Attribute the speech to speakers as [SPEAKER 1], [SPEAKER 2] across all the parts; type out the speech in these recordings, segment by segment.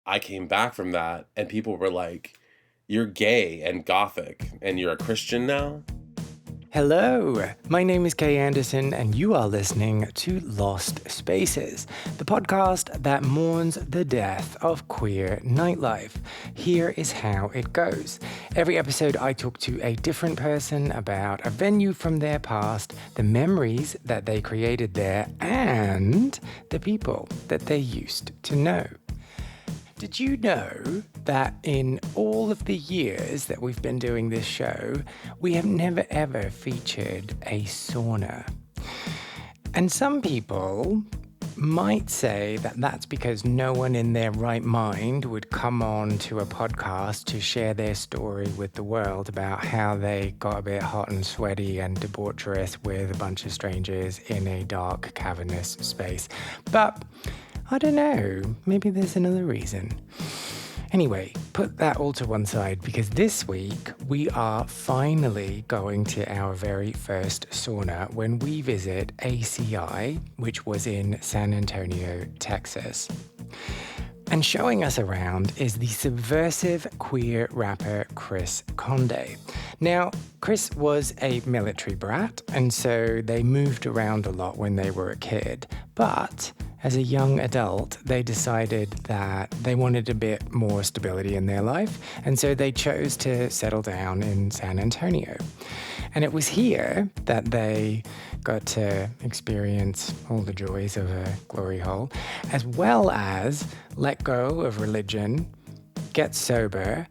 [SPEAKER 1] I came back from that and people were like, "You're gay and Gothic and you're a Christian now?"
[SPEAKER 2] Hello, my name is Kay Anderson, and you are listening to Lost Spaces, the podcast that mourns the death of queer nightlife. Here is how it goes. Every episode, I talk to a different person about a venue from their past, the memories that they created there, and the people that they used to know. Did you know that in all of the years that we've been doing this show, we have never ever featured a sauna? And some people might say that that's because no one in their right mind would come on to a podcast to share their story with the world about how they got a bit hot and sweaty and debaucherous with a bunch of strangers in a dark, cavernous space. But I don't know, maybe there's another reason. Anyway, put that all to one side because this week we are finally going to our very first sauna when we visit ACI, which was in San Antonio, Texas. And showing us around is the subversive queer rapper Chris Conde. Now, Chris was a military brat, and so they moved around a lot when they were a kid. But as a young adult, they decided that they wanted a bit more stability in their life, and so they chose to settle down in San Antonio. And it was here that they got to experience all the joys of a glory hole, as well as let go of religion, get sober,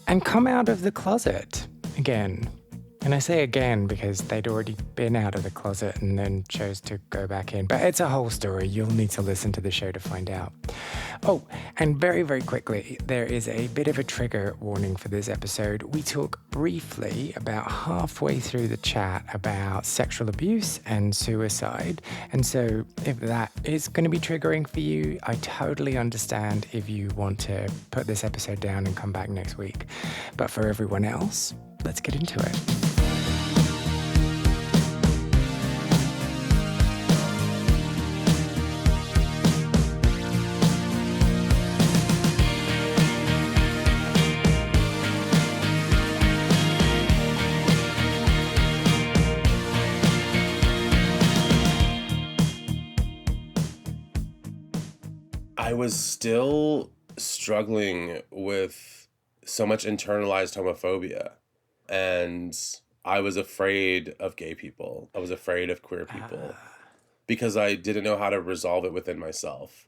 [SPEAKER 2] and come out of the closet again. And I say again because they'd already been out of the closet and then chose to go back in. But it's a whole story. You'll need to listen to the show to find out. Oh, and very, very quickly, there is a bit of a trigger warning for this episode. We talk briefly about halfway through the chat about sexual abuse and suicide. And so if that is going to be triggering for you, I totally understand if you want to put this episode down and come back next week. But for everyone else, let's get into it.
[SPEAKER 1] I was still struggling with so much internalized homophobia, and I was afraid of gay people. I was afraid of queer people because I didn't know how to resolve it within myself.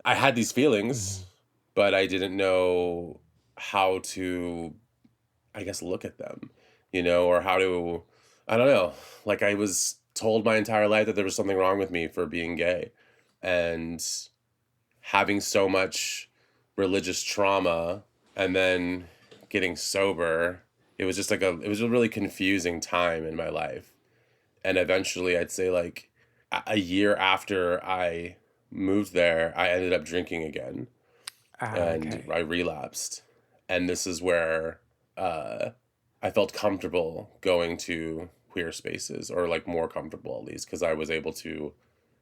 [SPEAKER 1] I had these feelings, but I didn't know how to, I guess, look at them, or how to, I don't know. Like, I was told my entire life that there was something wrong with me for being gay. And having so much religious trauma and then getting sober, it was just like it was a really confusing time in my life. And eventually, I'd say like a year after I moved there, I ended up drinking again. And
[SPEAKER 2] Okay.
[SPEAKER 1] I relapsed. And this is where I felt comfortable going to queer spaces, or like more comfortable at least, because I was able to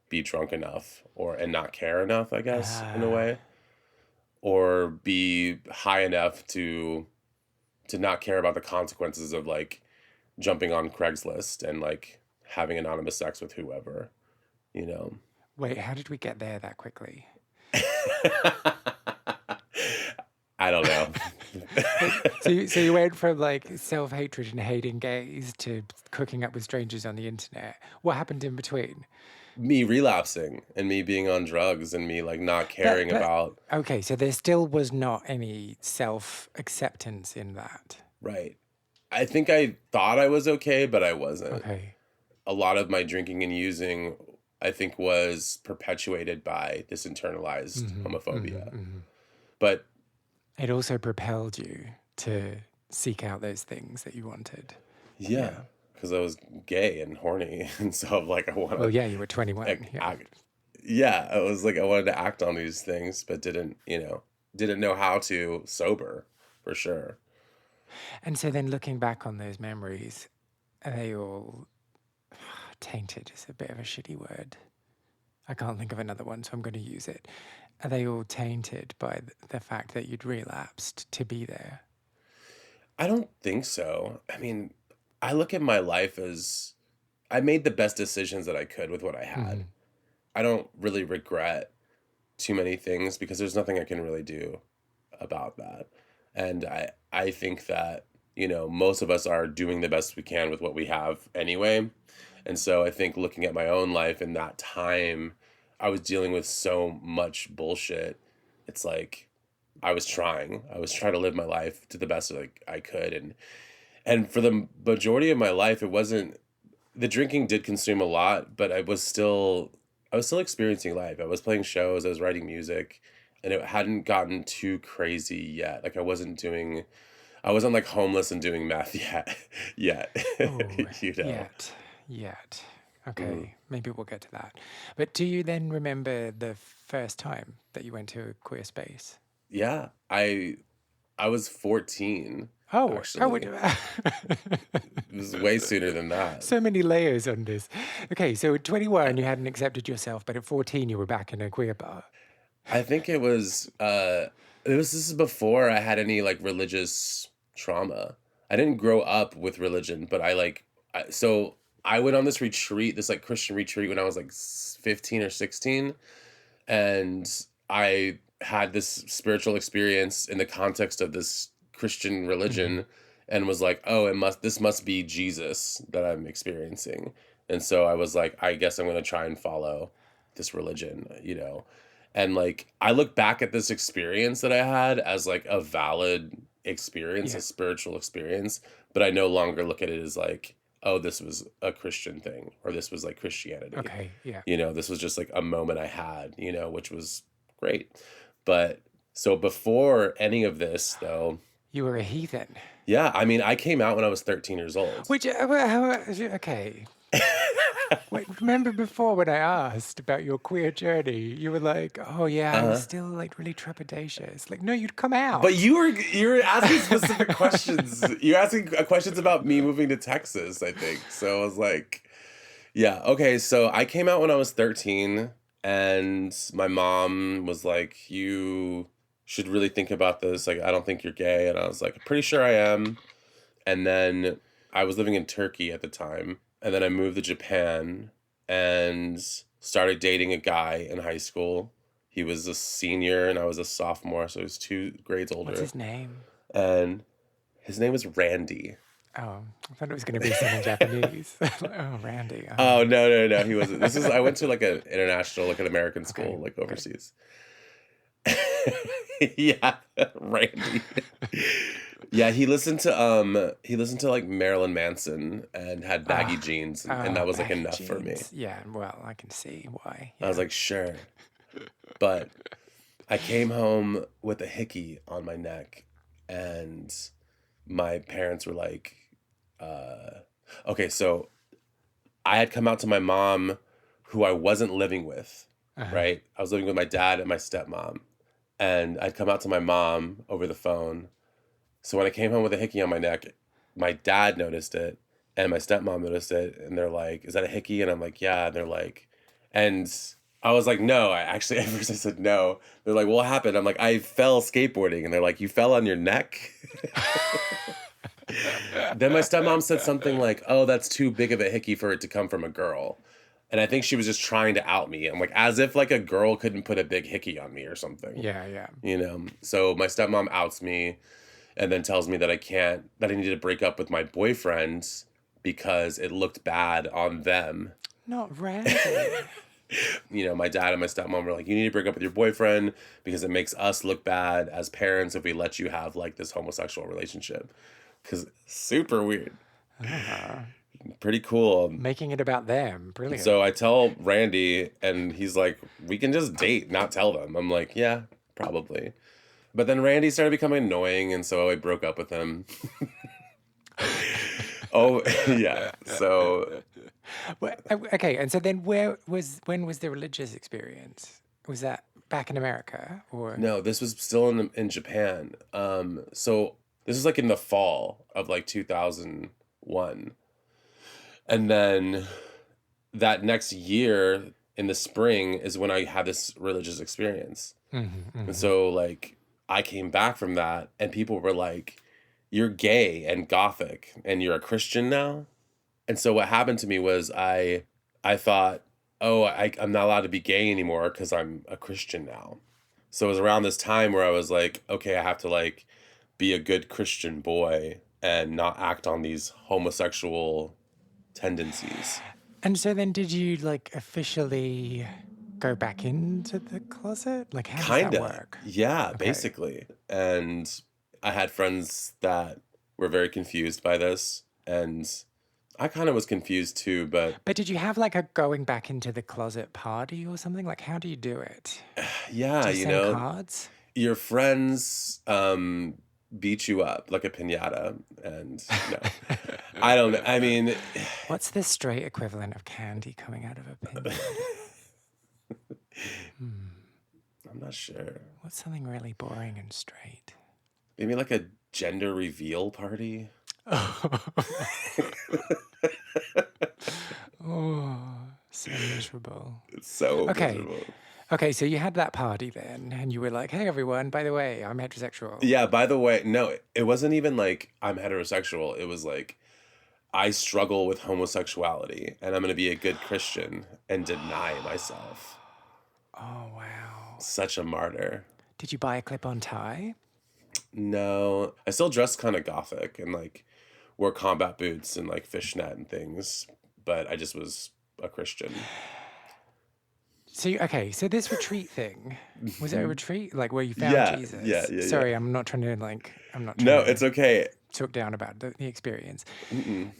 [SPEAKER 1] be drunk enough and not care enough, I guess, in a way, or be high enough to not care about the consequences of like jumping on Craigslist and like having anonymous sex with whoever,
[SPEAKER 2] Wait, how did we get there that quickly?
[SPEAKER 1] I don't know.
[SPEAKER 2] So you went from like self-hatred and hating gays to cooking up with strangers on the internet. What happened in between?
[SPEAKER 1] Me relapsing and me being on drugs and me like not caring about.
[SPEAKER 2] Okay, so there still was not any self-acceptance in that.
[SPEAKER 1] Right. I think I thought I was okay, but I wasn't.
[SPEAKER 2] Okay.
[SPEAKER 1] A lot of my drinking and using, I think, was perpetuated by this internalized homophobia. But
[SPEAKER 2] it also propelled you to seek out those things that you wanted.
[SPEAKER 1] Yeah, because I was gay and horny, and so like I wanted.
[SPEAKER 2] Well, yeah, you were 21.
[SPEAKER 1] I was like I wanted to act on these things, but didn't know how to sober, for sure.
[SPEAKER 2] And so then looking back on those memories, are they all tainted is a bit of a shitty word. I can't think of another one, so I'm going to use it. Are they all tainted by the fact that you'd relapsed to be there?
[SPEAKER 1] I don't think so. I mean, I look at my life as I made the best decisions that I could with what I had.
[SPEAKER 2] Mhm.
[SPEAKER 1] I don't really regret too many things because there's nothing I can really do about that. And I think that, most of us are doing the best we can with what we have anyway. And so I think looking at my own life in that time, I was dealing with so much bullshit. It's like I was trying. I was trying to live my life to the best like I could, and for the majority of my life it wasn't the drinking did consume a lot, but I was still experiencing life. I was playing shows, I was writing music, and it hadn't gotten too crazy yet. Like I wasn't like homeless and doing meth yet.
[SPEAKER 2] Oh,
[SPEAKER 1] you know.
[SPEAKER 2] yet.
[SPEAKER 1] Mhm.
[SPEAKER 2] Okay, maybe we'll get to that. But do you then remember the first time that you went to a queer space?
[SPEAKER 1] Yeah, I was 14
[SPEAKER 2] Oh, how would
[SPEAKER 1] actually. It was way sooner than that.
[SPEAKER 2] so many layers on this. Okay, so at 21 you hadn't accepted yourself, but at 14 you were back in a queer bar.
[SPEAKER 1] I think this is before I had any like religious trauma. I didn't grow up with religion, but so I went on this retreat, this like Christian retreat when I was like 15 or 16, and I had this spiritual experience in the context of this Christian
[SPEAKER 2] Hmm.
[SPEAKER 1] religion and was like, "Oh, this must be Jesus that I'm experiencing." And so I was like, "I guess I'm going to try and follow this religion." And like I look back at this experience that I had as like a valid experience, a
[SPEAKER 2] Yeah.
[SPEAKER 1] spiritual experience, but I no longer look at it as like, "Oh, this was a Christian thing or this was like Christianity."
[SPEAKER 2] Okay, yeah.
[SPEAKER 1] This was just like a moment I had, which was great. But so before any of this, though,
[SPEAKER 2] You were a heathen.
[SPEAKER 1] yeah, I mean, I came out when I was 13 years old.
[SPEAKER 2] Which, okay. Wait, remember before when I asked about your queer journey, you were like, "Oh yeah, I was
[SPEAKER 1] Uh-huh.
[SPEAKER 2] still like really trepidatious." Like, no, you'd come out.
[SPEAKER 1] But you were asking specific questions. You're asking questions about me moving to Texas, I think. So I was like, yeah, okay. So I came out when I was 13, and my mom was like, "You should really think about this. Like, I don't think you're gay." And I was like, "Pretty sure I am." And then I was living in Turkey at the time. And then I moved to Japan and started dating a guy in high school. He was a senior and I was a sophomore, so he was 2 grades
[SPEAKER 2] What's
[SPEAKER 1] older.
[SPEAKER 2] his name?
[SPEAKER 1] And his name was Randy.
[SPEAKER 2] Oh, I thought it was going to be someone Japanese. Like, oh, Randy.
[SPEAKER 1] Oh, no, no, no, he wasn't. I went to like an international, like an American
[SPEAKER 2] Okay,
[SPEAKER 1] school, like
[SPEAKER 2] okay.
[SPEAKER 1] overseas. Yeah, Randy. Yeah, he listened to like Marilyn Manson and had baggy
[SPEAKER 2] Ah,
[SPEAKER 1] jeans and that was like
[SPEAKER 2] baggy
[SPEAKER 1] enough for me.
[SPEAKER 2] jeans. Yeah, well, I can see why.
[SPEAKER 1] I was
[SPEAKER 2] Yeah.
[SPEAKER 1] like, sure. But I came home with a hickey on my neck and my parents were like, okay, so I had come out to my mom who I wasn't living with,
[SPEAKER 2] Uh-huh.
[SPEAKER 1] right? I was living with my dad and my stepmom. And I'd come out to my mom over the phone. So when I came home with a hickey on my neck, my dad noticed it and my stepmom noticed it. And they're like, "Is that a hickey?" And I'm like, "Yeah." And they're like, and I was like, "No." At first I said no. They're like, "Well, what happened?" I'm like, "I fell skateboarding." And they're like, "You fell on your neck?" Then my stepmom said something like, "Oh, that's too big of a hickey for it to come from a girl." And I think she was just trying to out me. I'm like, as if like a girl couldn't put a big hickey on me or something.
[SPEAKER 2] Yeah, yeah.
[SPEAKER 1] So my stepmom outs me and then tells me that that I needed to break up with my boyfriend because it looked bad on them.
[SPEAKER 2] Not Randy.
[SPEAKER 1] My dad and my stepmom were like, "You need to break up with your boyfriend because it makes us look bad as parents if we let you have like this homosexual relationship." Because super weird.
[SPEAKER 2] Ah,
[SPEAKER 1] Pretty cool.
[SPEAKER 2] making it about them. Brilliant.
[SPEAKER 1] So I tell Randy, and he's like, "We can just date, not tell them." I'm like, "Yeah, probably." But then Randy started becoming annoying, and so I broke up with him. Oh, yeah. So
[SPEAKER 2] Okay, and so then when was the religious experience? Was that back in America or?
[SPEAKER 1] no, this was still in Japan. So this was like in the fall of like 2001. And then that next year, in the spring is when I had this religious experience.
[SPEAKER 2] Mm-hmm,
[SPEAKER 1] And
[SPEAKER 2] mm-hmm.
[SPEAKER 1] so like I came back from that and people were like, you're gay and Gothic and you're a Christian now. And so what happened to me was I thought, oh, I'm not allowed to be gay anymore because I'm a Christian now. So it was around this time where I was like, okay, I have to like be a good Christian boy and not act on these homosexual tendencies.
[SPEAKER 2] And so then did you like officially go back into the closet? Like, how does that
[SPEAKER 1] Kinda.
[SPEAKER 2] work?
[SPEAKER 1] Yeah,
[SPEAKER 2] Okay.
[SPEAKER 1] basically. And I had friends that were very confused by this. And I kind of was confused too, but
[SPEAKER 2] But did you have like a going back into the closet party or something? Like, how do you do it?
[SPEAKER 1] yeah,
[SPEAKER 2] Do you
[SPEAKER 1] you
[SPEAKER 2] send
[SPEAKER 1] know,
[SPEAKER 2] cards?
[SPEAKER 1] your friends beat you up like a piñata. And no, I don't know. I mean,
[SPEAKER 2] What's the straight equivalent of candy coming out of a pinata?
[SPEAKER 1] I'm not sure.
[SPEAKER 2] What's something really boring and straight?
[SPEAKER 1] Maybe like a gender reveal party.
[SPEAKER 2] Oh, so miserable.
[SPEAKER 1] It's so
[SPEAKER 2] Okay.
[SPEAKER 1] miserable.
[SPEAKER 2] Okay, so you had that party then, and you were like, hey, everyone, by the way, I'm heterosexual.
[SPEAKER 1] Yeah, by the way, no, it wasn't even like I'm heterosexual. It was like I struggle with homosexuality and I'm going to be a good Christian and deny myself.
[SPEAKER 2] Oh, wow.
[SPEAKER 1] Such a martyr.
[SPEAKER 2] Did you buy a clip on tie?
[SPEAKER 1] No, I still dress kind of Gothic and like wore combat boots and like fishnet and things, but I just was a Christian.
[SPEAKER 2] So, okay, so this retreat thing, was it a retreat? Like where you found
[SPEAKER 1] Yeah,
[SPEAKER 2] Jesus?
[SPEAKER 1] yeah.
[SPEAKER 2] Sorry, I'm not trying to
[SPEAKER 1] No, it's okay.
[SPEAKER 2] talk down about the experience.
[SPEAKER 1] Mm-mm.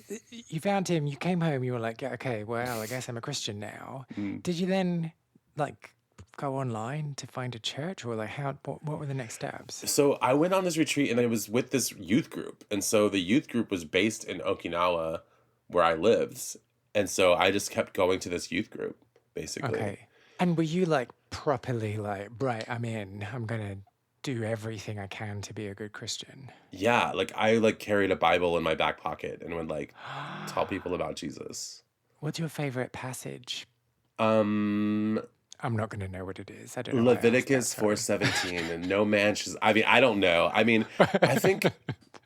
[SPEAKER 2] You found him, you came home, you were like, yeah, okay, well, I guess I'm a Christian now.
[SPEAKER 1] Mm.
[SPEAKER 2] Did you then like go online to find a church, or like what were the next steps?
[SPEAKER 1] So I went on this retreat and it was with this youth group. And so the youth group was based in Okinawa where I lived. And so I just kept going to this youth group, basically.
[SPEAKER 2] Okay. And were you like properly like, right, I'm in, I'm gonna do everything I can to be a good Christian?
[SPEAKER 1] Yeah, like I like carried a Bible in my back pocket and would like tell people about Jesus.
[SPEAKER 2] What's your favorite passage?
[SPEAKER 1] Um
[SPEAKER 2] I'm not gonna know what it is. I don't know why I asked that,
[SPEAKER 1] Leviticus
[SPEAKER 2] sorry.
[SPEAKER 1] 4:17 and no man should I mean I don't know. I mean, I think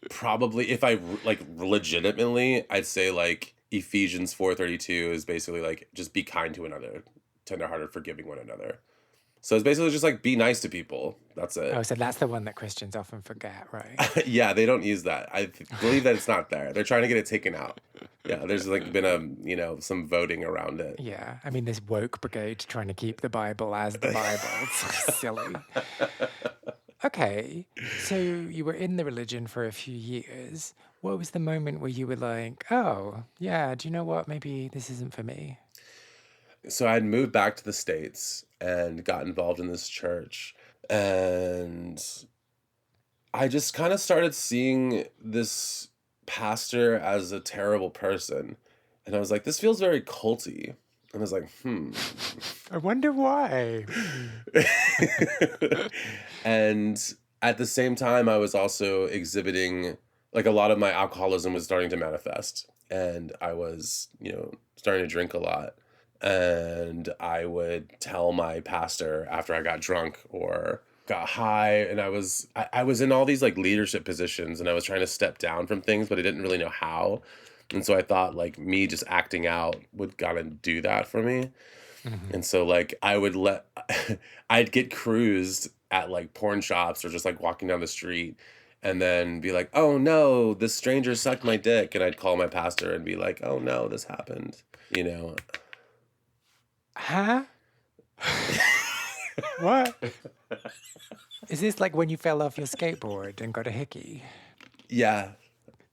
[SPEAKER 1] probably if I like legitimately I'd say like Ephesians 4:32 is basically like just be kind to another, tenderhearted, forgiving one another. So it's basically just like be nice to people. That's
[SPEAKER 2] Oh,
[SPEAKER 1] it.
[SPEAKER 2] so that's the one that Christians often forget, right?
[SPEAKER 1] Yeah, they don't use that. I believe that it's not there. They're trying to get it taken out. Yeah, there's like been some voting around it.
[SPEAKER 2] Yeah. I mean, this woke brigade trying to keep the Bible as the Bible. It's silly. Okay. So you were in the religion for a few years. What was the moment where you were like, oh, yeah, do you know what? Maybe this isn't for me?
[SPEAKER 1] So I'd moved back to the States and got involved in this church. And I just kind of started seeing this pastor as a terrible person. And I was like, this feels very culty. And I was like,
[SPEAKER 2] I wonder why.
[SPEAKER 1] And at the same time, I was also exhibiting, like a lot of my alcoholism was starting to manifest. And I was, starting to drink a lot. And I would tell my pastor after I got drunk or got high, and I was in all these like leadership positions and I was trying to step down from things, but I didn't really know how. And so I thought like me just acting out would kind of do that for me.
[SPEAKER 2] Mhm.
[SPEAKER 1] And so like I'd get cruised at like porn shops or just like walking down the street and then be like, oh no, this stranger sucked my dick. And I'd call my pastor and be like, oh no, this happened, you know.
[SPEAKER 2] Huh? What? Is this like when you fell off your skateboard and got a hickey?
[SPEAKER 1] Yeah.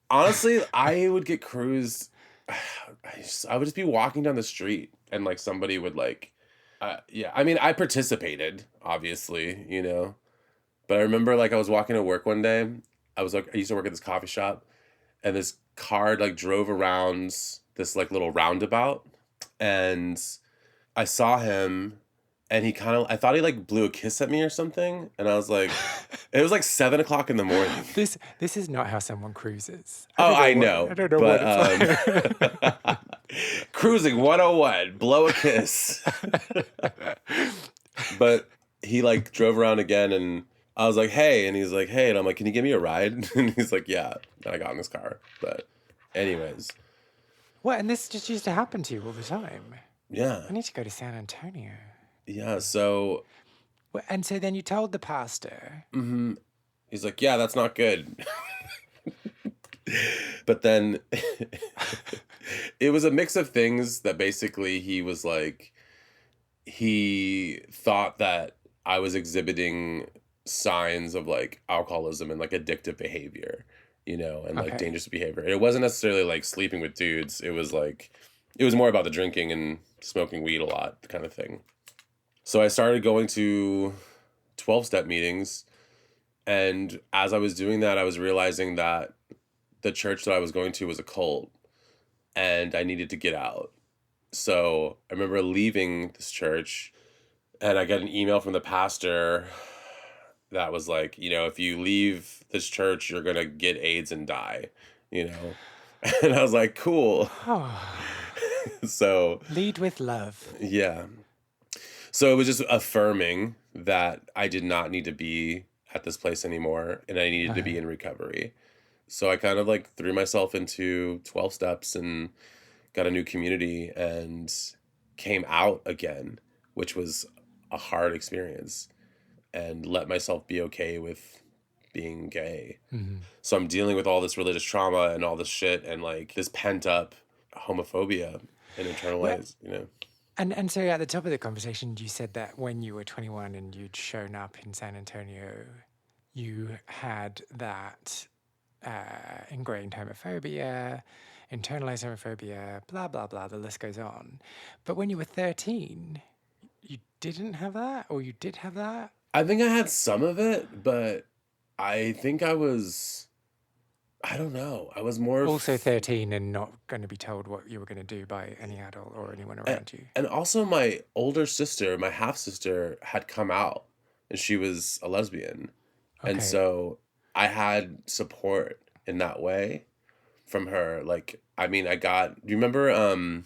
[SPEAKER 1] Honestly, I would get cruised. I would just be walking down the street and like somebody would like, yeah. I mean, I participated, obviously, but I remember like I was walking to work one day. I used to work at this coffee shop, and this car like drove around this like little roundabout, and I saw him, and I thought he like blew a kiss at me or something, and I was like, it was like 7 o'clock in the morning.
[SPEAKER 2] This is not how someone cruises.
[SPEAKER 1] Oh, I know,
[SPEAKER 2] I don't know
[SPEAKER 1] but
[SPEAKER 2] what it's like.
[SPEAKER 1] Cruising 101, blow a kiss. But he like drove around again and I was like, hey, and he's like, hey, and I'm like, can you give me a ride? And he's like, yeah. And I got in his car. But anyways,
[SPEAKER 2] What? And this just used to happen to you all the time?
[SPEAKER 1] yeah.
[SPEAKER 2] I need to go to San Antonio.
[SPEAKER 1] Yeah. So
[SPEAKER 2] Well, and so then you told the pastor.
[SPEAKER 1] he's like, yeah, that's not good. But then it was a mix of things that basically he was like, he thought that I was exhibiting signs of like alcoholism and like addictive behavior, and like
[SPEAKER 2] Okay.
[SPEAKER 1] dangerous behavior. It wasn't necessarily like sleeping with dudes. It was like, it was more about the drinking and smoking weed a lot kind of thing. So I started going to 12-step meetings. And as I was doing that, I was realizing that the church that I was going to was a cult and I needed to get out. So I remember leaving this church and I got an email from the pastor that was like, if you leave this church, you're going to get AIDS and die, And I was like, cool.
[SPEAKER 2] Oh,
[SPEAKER 1] So,
[SPEAKER 2] lead with love.
[SPEAKER 1] yeah. So it was just affirming that I did not need to be at this place anymore and I needed to be in recovery. So I kind of like threw myself into 12 steps and got a new community and came out again, which was a hard experience, and let myself be okay with being gay. So I'm dealing with all this religious trauma and all this shit and like this pent up homophobia and internalized,
[SPEAKER 2] And so at the top of the conversation, you said that when you were 21 and you'd shown up in San Antonio, you had that ingrained homophobia, internalized homophobia, blah, blah, blah, the list goes on. But when you were 13, you didn't have that, or you did have that?
[SPEAKER 1] I think I had some of it, but I think I don't know. I was more
[SPEAKER 2] Also 13 and not going to be told what you were going to do by any adult or anyone around you.
[SPEAKER 1] and also my older sister, my half sister, had come out and she was a lesbian. And
[SPEAKER 2] Okay.
[SPEAKER 1] so I had support in that way from her. Like, I mean, do you remember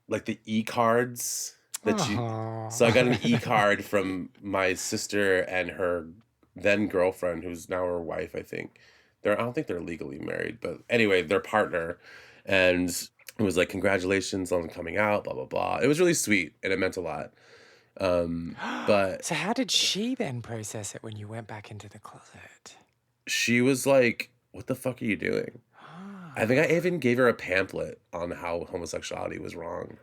[SPEAKER 1] like the e-cards so I got an e-card from my sister and her then girlfriend, who's now her wife, I think. I don't think they're legally married, but anyway, their partner. And it was like, congratulations on coming out, blah, blah, blah. It was really sweet and it meant a lot. But
[SPEAKER 2] So how did she then process it when you went back into the closet?
[SPEAKER 1] she was like, what the fuck are you doing? I think I even gave her a pamphlet on how homosexuality was wrong.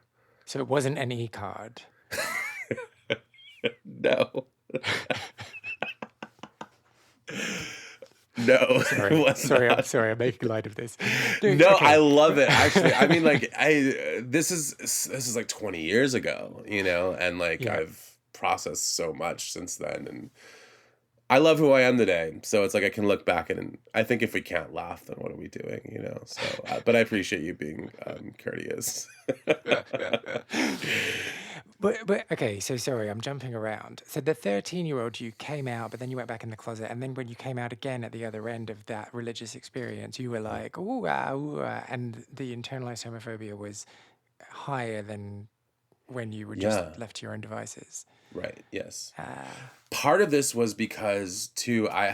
[SPEAKER 2] So it wasn't an e-card.
[SPEAKER 1] No. No, it was
[SPEAKER 2] Sorry,
[SPEAKER 1] not.
[SPEAKER 2] I'm sorry, I'm making light of this. Dude,
[SPEAKER 1] No,
[SPEAKER 2] okay.
[SPEAKER 1] I love it actually. I mean, like this is like 20 years ago, and like
[SPEAKER 2] Yeah.
[SPEAKER 1] I've processed so much since then, and I love who I am today. So it's like I can look back and I think if we can't laugh, then what are we doing, So, but I appreciate you being courteous.
[SPEAKER 2] But okay, so sorry, I'm jumping around. So the 13-year-old, you came out, but then you went back in the closet, and then when you came out again at the other end of that religious experience, you were like, ooh, and the internalized homophobia was higher than when you were just
[SPEAKER 1] Yeah.
[SPEAKER 2] left to your own devices.
[SPEAKER 1] Right. Yes.
[SPEAKER 2] Uh,
[SPEAKER 1] Part of this was because too I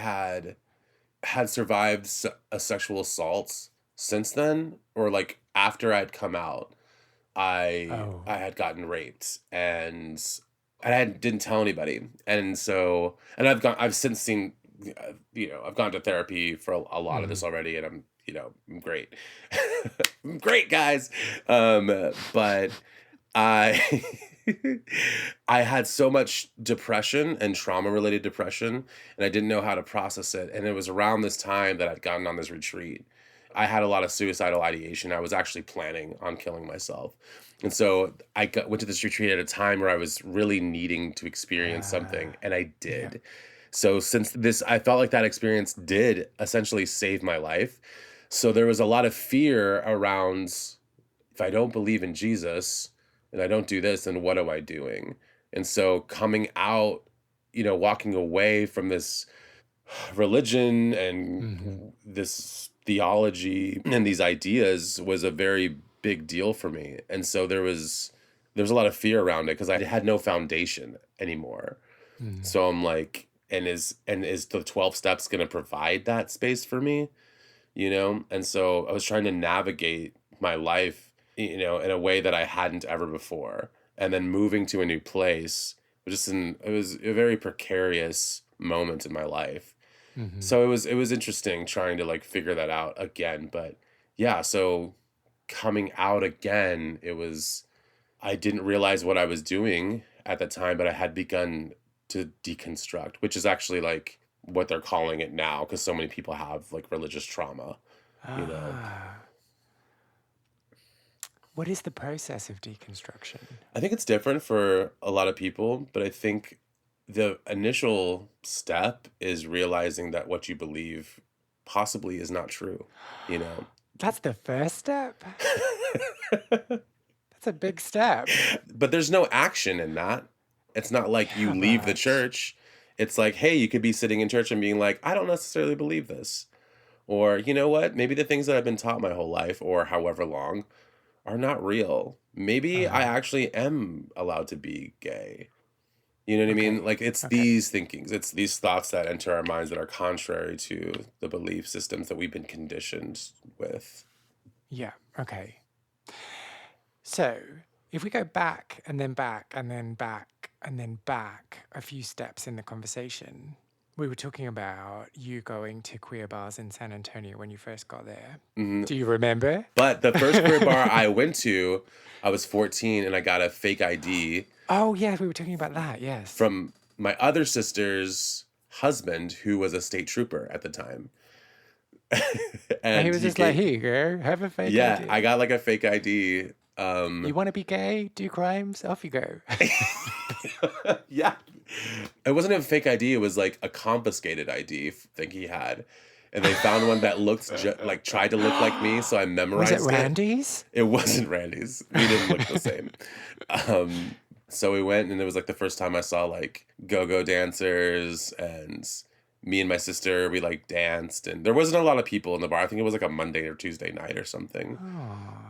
[SPEAKER 1] had survived a sexual assault since then, or like after I'd come out. I
[SPEAKER 2] oh,
[SPEAKER 1] had gotten raped and didn't tell anybody, and so I've since seen, I've gone to therapy for a lot of this already, and I'm great. I'm great, guys. But I I had so much depression and trauma related depression, and I didn't know how to process it, and it was around this time that I'd gotten on this retreat. I had a lot of suicidal ideation. I was actually planning on killing myself. And so went to this retreat at a time where I was really needing to experience something, and I did.
[SPEAKER 2] yeah.
[SPEAKER 1] So since I felt like that experience did essentially save my life. So there was a lot of fear around, if I don't believe in Jesus and I don't do this, then what am I doing? And so coming out, walking away from this religion and this theology and these ideas was a very big deal for me. And so there was a lot of fear around it because I had no foundation anymore. So I'm like, and is the 12 steps going to provide that space for me? And so I was trying to navigate my life, in a way that I hadn't ever before. And then moving to a new place, it was a very precarious moment in my life. So it was interesting trying to like figure that out again. But yeah, so coming out again, I didn't realize what I was doing at the time, but I had begun to deconstruct, which is actually like what they're calling it now because so many people have like religious trauma, you know.
[SPEAKER 2] What is the process of deconstruction?
[SPEAKER 1] I think it's different for a lot of people, but I think the initial step is realizing that what you believe possibly is not true, you know.
[SPEAKER 2] That's the first step? That's a big step.
[SPEAKER 1] But there's no action in that. It's not like you leave the
[SPEAKER 2] but-
[SPEAKER 1] church. It's like, hey, you could be sitting in church and being like, I don't necessarily believe this. Or, you know what? Maybe the things that I've been taught my whole life or however long are not real. Maybe I actually am allowed to be gay. You know what I mean? Like it's these thinkings, it's these thoughts that enter our minds that are contrary to the belief systems that we've been conditioned with.
[SPEAKER 2] Yeah, okay. So if we go back and then back and then back and then back a few steps in the conversation, we were talking about you going to queer bars in San Antonio when you first got there. Do you remember?
[SPEAKER 1] But the first queer bar I went to, I was 14 and I got a fake ID
[SPEAKER 2] Oh, yeah, we were talking about that, yes.
[SPEAKER 1] from my other sister's husband, who was a state trooper at the time.
[SPEAKER 2] And he was just like, here you go, have a fake
[SPEAKER 1] yeah,
[SPEAKER 2] ID.
[SPEAKER 1] I got like a fake ID.
[SPEAKER 2] You want to be gay, do crimes, off you go.
[SPEAKER 1] Yeah. It wasn't a fake ID. It was like a confiscated ID thing he had. And they found one that looked like tried to look like me. So I memorized
[SPEAKER 2] Was it Randy's?
[SPEAKER 1] It wasn't Randy's. We didn't look the same. So we went and it was like the first time I saw like go-go dancers, and me and my sister, we like danced, and there wasn't a lot of people in the bar. I think it was like a Monday or Tuesday night or something.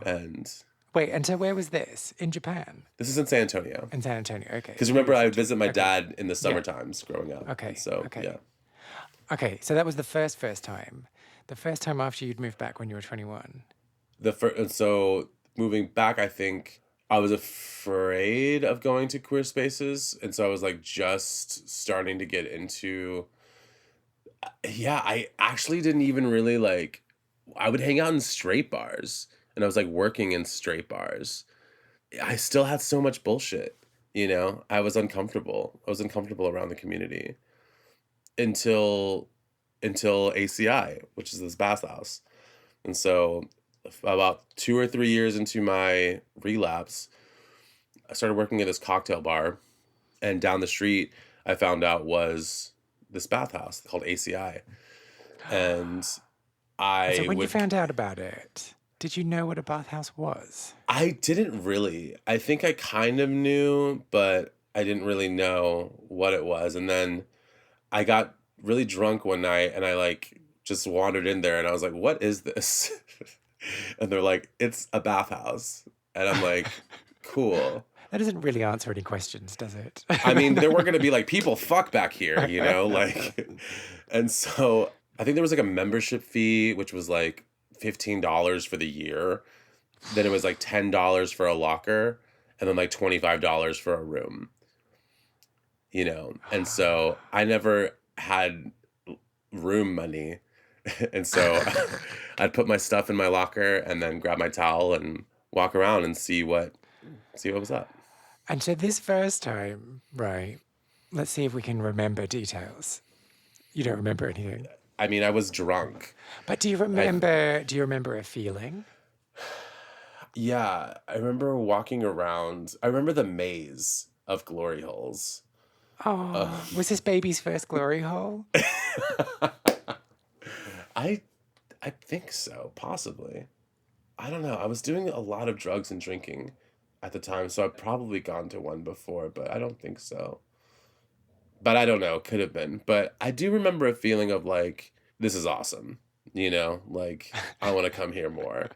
[SPEAKER 1] And
[SPEAKER 2] Wait, and so where was this? In Japan?
[SPEAKER 1] this is in San Antonio.
[SPEAKER 2] In San Antonio, okay.
[SPEAKER 1] Because remember, I would visit my dad in the summer times growing up.
[SPEAKER 2] Okay,
[SPEAKER 1] And so,
[SPEAKER 2] okay.
[SPEAKER 1] yeah.
[SPEAKER 2] Okay, so that was the first time. The first time after you'd moved back when you were 21.
[SPEAKER 1] And so moving back, I think I was afraid of going to queer spaces. And so I was like just starting to get into, yeah, I actually didn't even really like, I would hang out in straight bars and I was like working in straight bars. I still had so much bullshit, I was uncomfortable. I was uncomfortable around the community until ACI, which is this bathhouse. And so about 2 or 3 years into my relapse, I started working at this cocktail bar, and down the street I found out was this bathhouse called ACI. And
[SPEAKER 2] So when you
[SPEAKER 1] would
[SPEAKER 2] found out about it, did you know what a bathhouse was?
[SPEAKER 1] I didn't really. I think I kind of knew, but I didn't really know what it was. And then I got really drunk one night and I like just wandered in there and I was like, what is this? And they're like, it's a bathhouse. And I'm like, cool.
[SPEAKER 2] That doesn't really answer any questions, does it?
[SPEAKER 1] I mean, there were going to be like people fuck back here, like, and so I think there was like a membership fee, which was like $15 for the year. Then it was like $10 for a locker, and then like $25 for a room. And so I never had room money, and so I'd put my stuff in my locker and then grab my towel and walk around and see what was up.
[SPEAKER 2] And so this first time, right, let's see if we can remember details. You don't remember anything.
[SPEAKER 1] I mean, I was drunk.
[SPEAKER 2] But do you remember a feeling?
[SPEAKER 1] Yeah, I remember walking around. I remember the maze of glory holes.
[SPEAKER 2] Oh, was this baby's first glory hole?
[SPEAKER 1] I think so, possibly. I don't know. I was doing a lot of drugs and drinking at the time, so I've probably gone to one before, but I don't think so. But I don't know. Could have been. But I do remember a feeling of like, this is awesome. Like, I want to come here more.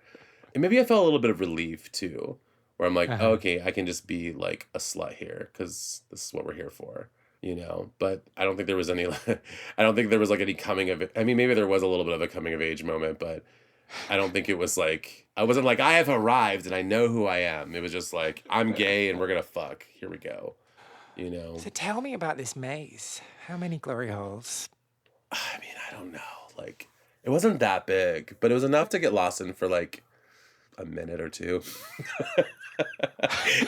[SPEAKER 1] maybe I felt a little bit of relief too, where I'm like, oh,
[SPEAKER 2] Uh-huh.
[SPEAKER 1] okay, I can just be like a slut here because this is what we're here for, you know. But I don't think there was any, I don't think there was like any coming of it. I mean, maybe there was a little bit of a coming of age moment, but I don't think it was like, I wasn't like, I have arrived and I know who I am. It was just like, I'm gay and we're gonna fuck. Here we go, you know.
[SPEAKER 2] So tell me about this maze. How many glory holes?
[SPEAKER 1] I mean, I don't know. Like, it wasn't that big, but it was enough to get lost in for like a minute or two.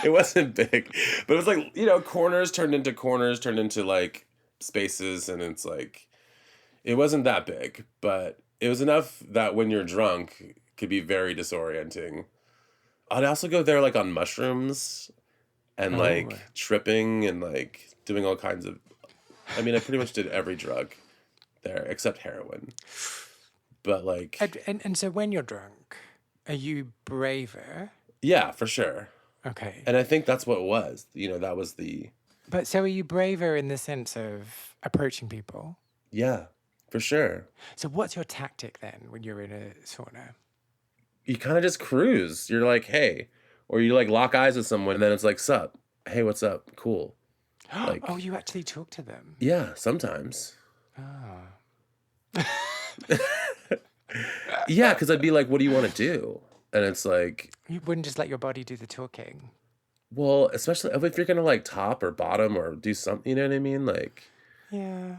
[SPEAKER 1] It wasn't big, but it was like, you know, corners turned into like spaces, and it's like, it wasn't that big, but it was enough that when you're drunk, it could be very disorienting. I'd also go there like on mushrooms and
[SPEAKER 2] Oh.
[SPEAKER 1] like tripping and like doing all kinds of, I mean, I pretty much did every drug there except heroin. But like,
[SPEAKER 2] And so when you're drunk, are you braver?
[SPEAKER 1] yeah, for sure.
[SPEAKER 2] Okay.
[SPEAKER 1] And I think that's what it was. You know, that was the,
[SPEAKER 2] But so are you braver in the sense of approaching people?
[SPEAKER 1] yeah, for sure.
[SPEAKER 2] So what's your tactic then when you're in a sauna?
[SPEAKER 1] You kind of just cruise. You're like, hey, or you like lock eyes with someone and then it's like, sup? Hey, what's up? Cool. Like,
[SPEAKER 2] Oh, you actually talk to them.
[SPEAKER 1] yeah, sometimes.
[SPEAKER 2] Oh.
[SPEAKER 1] Yeah, because I'd be like, what do you want to do? And it's like,
[SPEAKER 2] You wouldn't just let your body do the talking.
[SPEAKER 1] well, especially if you're going to like top or bottom or do something, you know what I mean? Like,
[SPEAKER 2] Yeah.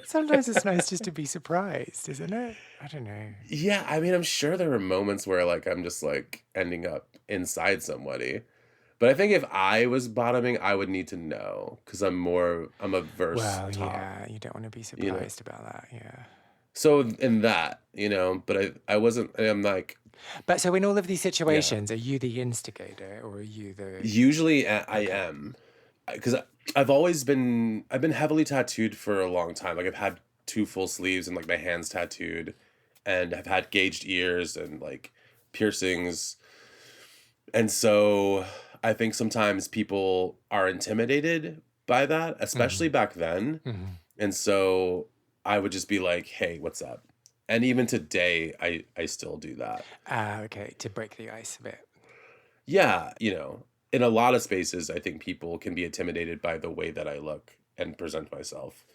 [SPEAKER 2] Sometimes it's nice just to be surprised, isn't it? I don't know.
[SPEAKER 1] yeah, I mean, I'm sure there were moments where like I'm just like ending up inside somebody. But I think if I was bottoming, I would need to know because I'm a verse
[SPEAKER 2] Well,
[SPEAKER 1] top.
[SPEAKER 2] yeah, you don't want to be
[SPEAKER 1] You know.
[SPEAKER 2] surprised about that, yeah.
[SPEAKER 1] So in that, you know, but I wasn't, I'm like,
[SPEAKER 2] But so in all of these situations, are you the instigator or are you the...
[SPEAKER 1] usually I am. Because I've been heavily tattooed for a long time. Like I've had 2 full sleeves and like my hands tattooed, and I've had gauged ears and like piercings. And so I think sometimes people are intimidated by that, especially back then.
[SPEAKER 2] Mhm.
[SPEAKER 1] And so I would just be like, hey, what's up? And even today, I still do that.
[SPEAKER 2] Ah, okay, to break the ice a bit.
[SPEAKER 1] Yeah, you know, in a lot of spaces, I think people can be intimidated by the way that I look and present myself.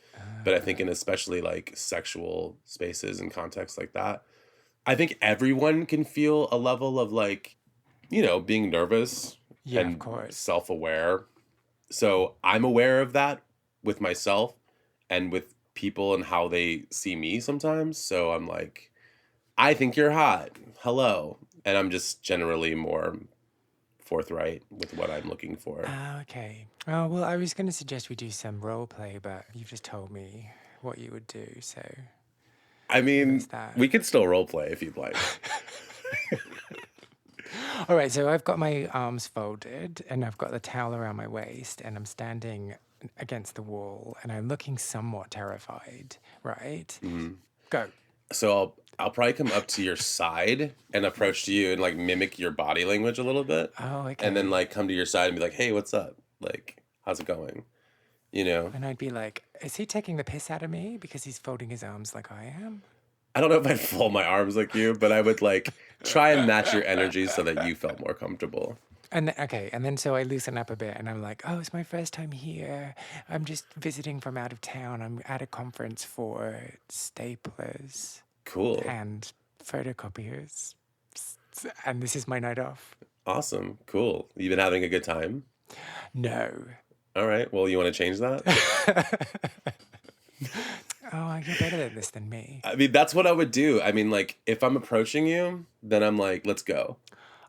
[SPEAKER 1] But I think in especially like sexual spaces and contexts like that, I think everyone can feel a level of like, you know, being nervous
[SPEAKER 2] Yeah, of
[SPEAKER 1] and
[SPEAKER 2] course.
[SPEAKER 1] self-aware. So I'm aware of that with myself and with people and how they see me sometimes. So I'm like, I think you're hot. Hello. And I'm just generally more forthright with what I'm looking for.
[SPEAKER 2] Ah, okay. Oh, well, I was going to suggest we do some role play, but you've just told me what you would do, so
[SPEAKER 1] I mean,
[SPEAKER 2] there's that.
[SPEAKER 1] we could still role play if you'd like.
[SPEAKER 2] All right, so I've got my arms folded and I've got the towel around my waist and I'm standing against the wall and I'm looking somewhat terrified, right? Go.
[SPEAKER 1] So I'll probably come up to your side and approach to you and like mimic your body language a little bit.
[SPEAKER 2] Oh, okay.
[SPEAKER 1] And then like come to your side and be like, hey, what's up? Like, how's it going? You know?
[SPEAKER 2] And I'd be like, is he taking the piss out of me because he's folding his arms like I am?
[SPEAKER 1] I don't know if I'd fold my arms like you, but I would like try and match your energy so that you felt more comfortable.
[SPEAKER 2] And okay, and then so I loosen up a bit and I'm like, oh, it's my first time here. I'm just visiting from out of town. I'm at a conference for staplers
[SPEAKER 1] Cool.
[SPEAKER 2] and photocopiers. And this is my night off.
[SPEAKER 1] Awesome. Cool. You been having a good time?
[SPEAKER 2] No.
[SPEAKER 1] All right. Well, you want to change that?
[SPEAKER 2] Oh, you're better at this than me.
[SPEAKER 1] I mean, that's what I would do. I mean, like, if I'm approaching you, then I'm like, let's go.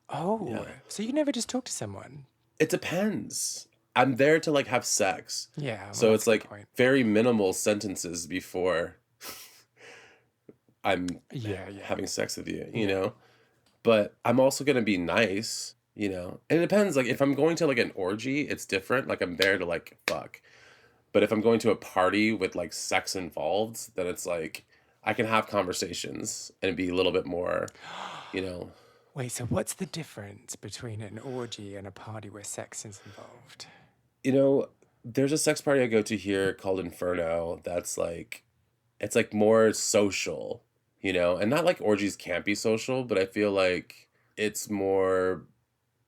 [SPEAKER 2] Oh,
[SPEAKER 1] Yeah.
[SPEAKER 2] so you never just talk to someone?
[SPEAKER 1] It depends. I'm there to like have sex.
[SPEAKER 2] Yeah. Well,
[SPEAKER 1] So
[SPEAKER 2] that's
[SPEAKER 1] it's
[SPEAKER 2] a good
[SPEAKER 1] like
[SPEAKER 2] point.
[SPEAKER 1] very minimal sentences before I'm
[SPEAKER 2] Yeah.
[SPEAKER 1] having sex with you, you know? But I'm also going to be nice, you know? And it depends. Like, if I'm going to like an orgy, it's different. Like, I'm there to like fuck. But if I'm going to a party with like sex involved, then it's like I can have conversations and be a little bit more, you know.
[SPEAKER 2] Wait, so what's the difference between an orgy and a party where sex is involved?
[SPEAKER 1] You know, there's a sex party I go to here called Inferno that's like, it's like more social, you know? And not like orgies can't be social, but I feel like it's more,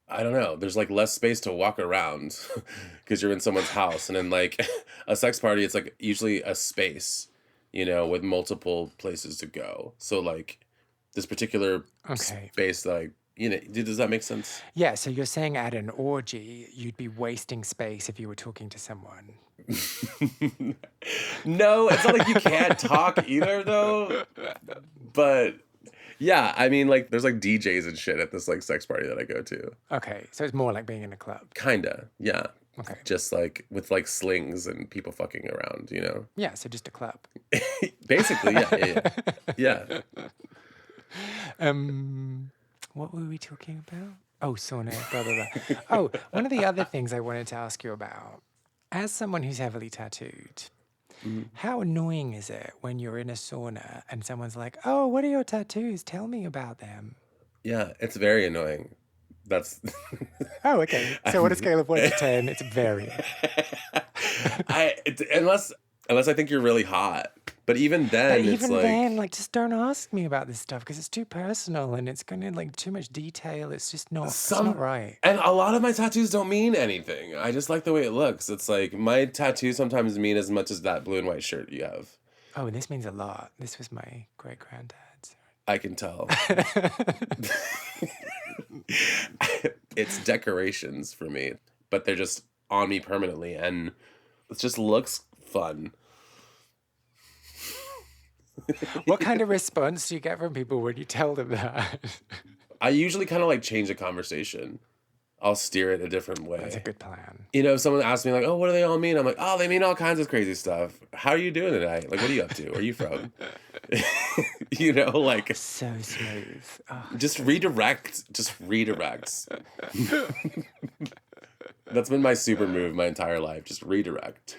[SPEAKER 1] I don't know, there's like less space to walk around because you're in someone's house. And then like a sex party, it's like usually a space, you know, with multiple places to go. So like this particular
[SPEAKER 2] Okay.
[SPEAKER 1] space that I, you know, does that make sense?
[SPEAKER 2] Yeah, so you're saying at an orgy, you'd be wasting space if you were talking to someone.
[SPEAKER 1] No, it's not like you can't talk either though. But yeah, I mean like there's like DJs and shit at this like sex party that I go to.
[SPEAKER 2] Okay, so it's more like being in a club.
[SPEAKER 1] Kinda, yeah.
[SPEAKER 2] Okay.
[SPEAKER 1] Just like with like slings and people fucking around, you know?
[SPEAKER 2] Yeah, so just a club.
[SPEAKER 1] Basically, yeah. Yeah.
[SPEAKER 2] What were we talking about? Oh, sauna, blah, blah, blah. Oh, one of the other things I wanted to ask you about, as someone who's heavily tattooed, how annoying is it when you're in a sauna and someone's like, oh, what are your tattoos? Tell me about them.
[SPEAKER 1] Yeah, it's very annoying. That's
[SPEAKER 2] Oh, okay. So on a scale of 1 to 10, it's very.
[SPEAKER 1] unless I think you're really hot. But even then,
[SPEAKER 2] But
[SPEAKER 1] it's
[SPEAKER 2] even
[SPEAKER 1] like
[SPEAKER 2] then, like, just don't ask me about this stuff because it's too personal and it's going to like too much detail. It's just not. It's not right.
[SPEAKER 1] And a lot of my tattoos don't mean anything. I just like the way it looks. It's like my tattoos sometimes mean as much as that blue and white shirt you have.
[SPEAKER 2] Oh, this means a lot. This was my great granddad's.
[SPEAKER 1] I can tell. It's decorations for me, but they're just on me permanently, and it just looks fun.
[SPEAKER 2] What kind of response do you get from people when you tell them that?
[SPEAKER 1] I usually kind of like change the conversation. I'll steer it a different way.
[SPEAKER 2] That's a good plan.
[SPEAKER 1] You know, if someone asks me like, oh, what do they all mean? I'm like, oh, they mean all kinds of crazy stuff. How are you doing tonight? Like, what are you up to? Where are you from? You know, like
[SPEAKER 2] So smooth. Oh,
[SPEAKER 1] just redirect. Just redirect. That's been my super move my entire life. Just redirect.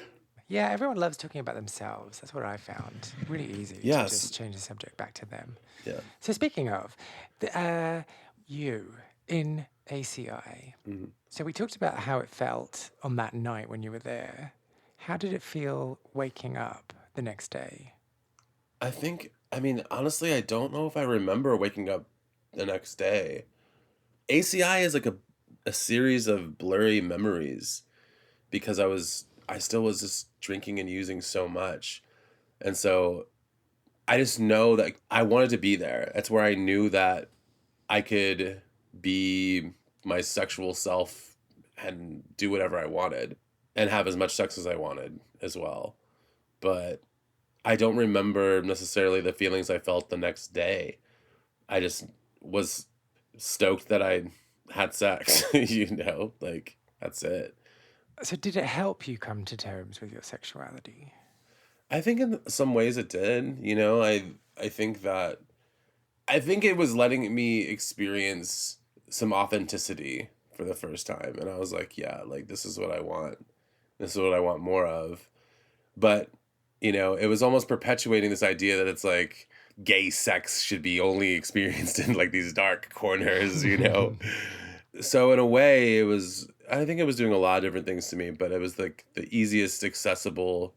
[SPEAKER 2] yeah, everyone loves talking about themselves. That's what I found. Really easy to
[SPEAKER 1] Yes.
[SPEAKER 2] just change the subject back to them.
[SPEAKER 1] Yeah.
[SPEAKER 2] So speaking of, you in ACI. So we talked about how it felt on that night when you were there. How did it feel waking up the next day?
[SPEAKER 1] I mean, honestly, I don't know if I remember waking up the next day. ACI is like a series of blurry memories because I still was just drinking and using so much. And so I just know that I wanted to be there. That's where I knew that I could be my sexual self and do whatever I wanted and have as much sex as I wanted as well. But I don't remember necessarily the feelings I felt the next day. I just was stoked that I had sex, you know, like that's it.
[SPEAKER 2] So did it help you come to terms with your sexuality?
[SPEAKER 1] I think in some ways it did, you know, I think it was letting me experience some authenticity for the first time. And I was like, yeah, like this is what I want. This is what I want more of. But, you know, it was almost perpetuating this idea that it's like gay sex should be only experienced in like these dark corners, you know? So in a way I think it was doing a lot of different things to me, but it was like the easiest accessible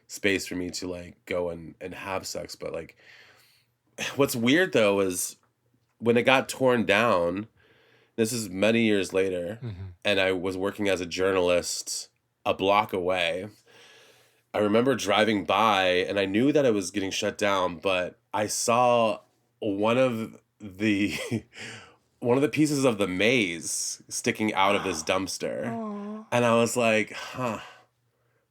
[SPEAKER 1] space for me to like go and have sex. But like, what's weird though is when it got torn down, this is many years later, and I was working as a journalist a block away. I remember driving by and I knew that it was getting shut down, but I saw one of the pieces of the maze sticking out of this dumpster.
[SPEAKER 2] Aww.
[SPEAKER 1] And I was like, huh,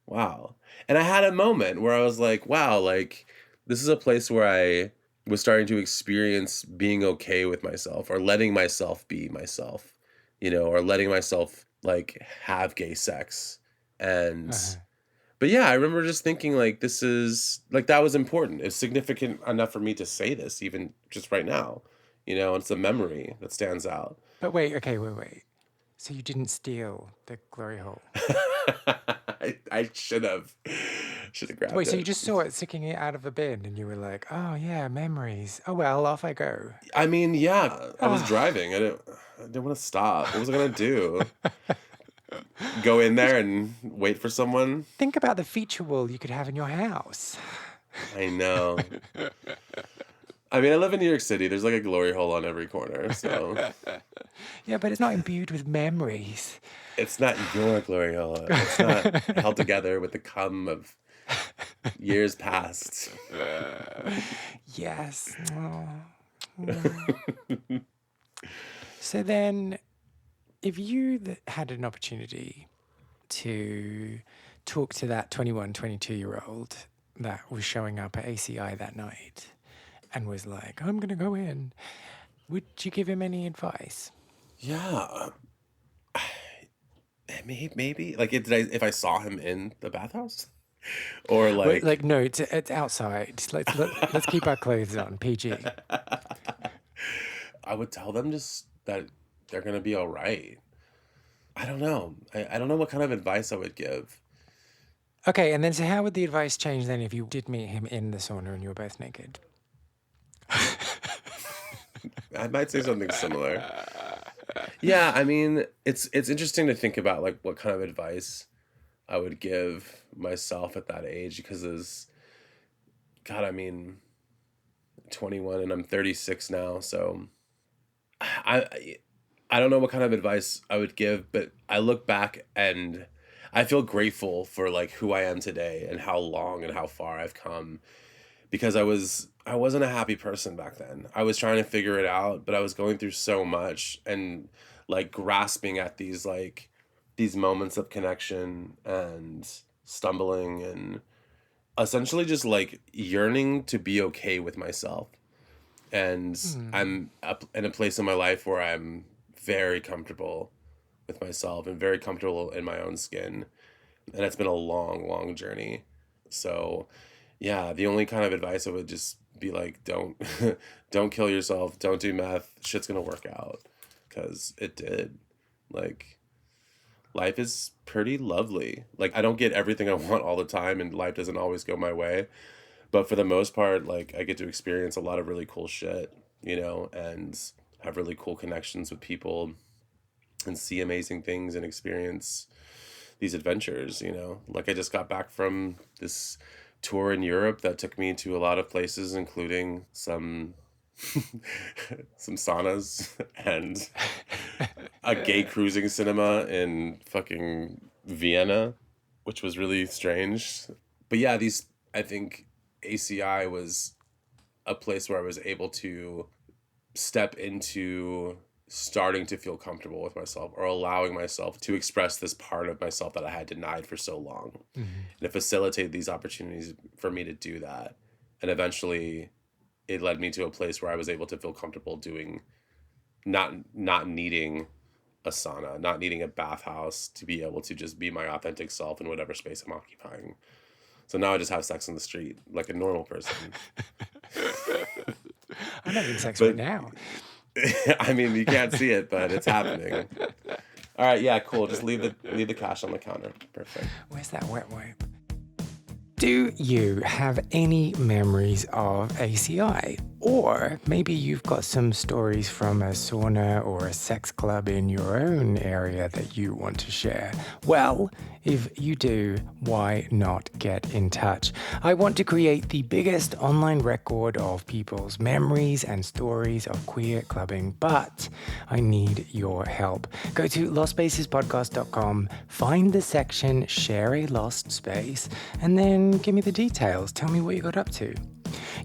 [SPEAKER 1] wow. And I had a moment where I was like, wow, like this is a place where I was starting to experience being okay with myself or letting myself be myself, you know, or letting myself like have gay sex. And but yeah, I remember just thinking like this is like that was important. It's significant enough for me to say this even just right now. You know, it's a memory that stands out.
[SPEAKER 2] But wait. So you didn't steal the glory hole?
[SPEAKER 1] I should have grabbed it.
[SPEAKER 2] Wait, so you just saw it sticking it out of a bin and you were like, oh yeah, memories. Oh well, off I go.
[SPEAKER 1] I mean, yeah, I was driving. I didn't want to stop. What was I going to do? Go in there and wait for someone?
[SPEAKER 2] Think about the feature wall you could have in your house.
[SPEAKER 1] I know. I mean, I live in New York City. There's like a glory hole on every corner, so
[SPEAKER 2] Yeah, but it's not imbued with memories.
[SPEAKER 1] it's not your glory hole. It's not held together with the cum of years past.
[SPEAKER 2] Yes. Oh. So then, if you had an opportunity to talk to that 21, 22-year-old that was showing up at ACI that night and was like, I'm going to go in, would you give him any advice?
[SPEAKER 1] Yeah. Maybe. Like, if I saw him in the bathhouse? Or
[SPEAKER 2] Wait,
[SPEAKER 1] like...
[SPEAKER 2] no, it's outside. Let's keep our clothes on, PG.
[SPEAKER 1] I would tell them just that they're going to be all right. I don't know. I don't know what kind of advice I would give.
[SPEAKER 2] Okay, and then so how would the advice change then if you did meet him in the sauna and you were both naked?
[SPEAKER 1] I might say something similar. Yeah, I mean, it's interesting to think about like what kind of advice I would give myself at that age because God, I mean, 21 and I'm 36 now, so I don't know what kind of advice I would give, but I look back and I feel grateful for like who I am today and how long and how far I've come because I wasn't a happy person back then. I was trying to figure it out, but I was going through so much and like grasping at these moments of connection and stumbling and essentially just like yearning to be okay with myself. And I'm up in a place in my life where I'm very comfortable with myself and very comfortable in my own skin. And it's been a long, long journey. So yeah, the only kind of advice I would just be like, don't kill yourself. Don't do meth. Shit's going to work out. 'Cause it did. Like, life is pretty lovely. Like, I don't get everything I want all the time and life doesn't always go my way. But for the most part, like, I get to experience a lot of really cool shit, and have really cool connections with people and see amazing things and experience these adventures, Like, I just got back from this tour in Europe that took me to a lot of places, including some saunas and a gay cruising cinema in fucking Vienna, which was really strange. But yeah, I think ACI was a place where I was able to step into starting to feel comfortable with myself or allowing myself to express this part of myself that I had denied for so long. Mm-hmm. And it facilitated these opportunities for me to do that. And eventually it led me to a place where I was able to feel comfortable doing, not needing a sauna, not needing a bathhouse to be able to just be my authentic self in whatever space I'm occupying. So now I just have sex on the street like a normal person.
[SPEAKER 2] I'm having sex right now.
[SPEAKER 1] I mean, you can't see it, but it's happening. All right, yeah, cool. Just leave the cash on the counter. Perfect.
[SPEAKER 2] Where's that wet wipe? Do you have any memories of ACI? Or maybe you've got some stories from a sauna or a sex club in your own area that you want to share. Well, if you do, why not get in touch? I want to create the biggest online record of people's memories and stories of queer clubbing, but I need your help. Go to lostspacespodcast.com, find the section Share a Lost Space, and then give me the details. Tell me what you got up to.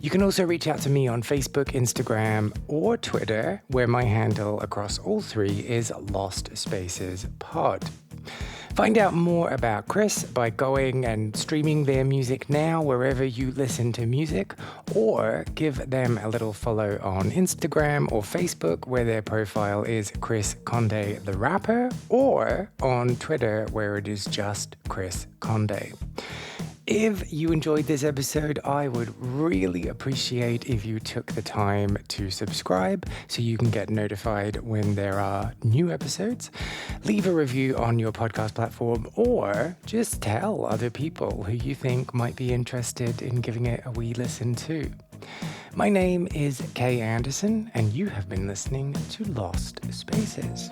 [SPEAKER 2] You can also reach out to me on Facebook, Instagram, or Twitter, where my handle across all three is Lost Spaces Pod. Find out more about Chris by going and streaming their music now wherever you listen to music, or give them a little follow on Instagram or Facebook where their profile is Chris Conde the Rapper, or on Twitter where it is just Chris Conde. If you enjoyed this episode, I would really appreciate if you took the time to subscribe so you can get notified when there are new episodes. Leave a review on your podcast platform or just tell other people who you think might be interested in giving it a wee listen too. My name is Kay Anderson, and you have been listening to Lost Spaces.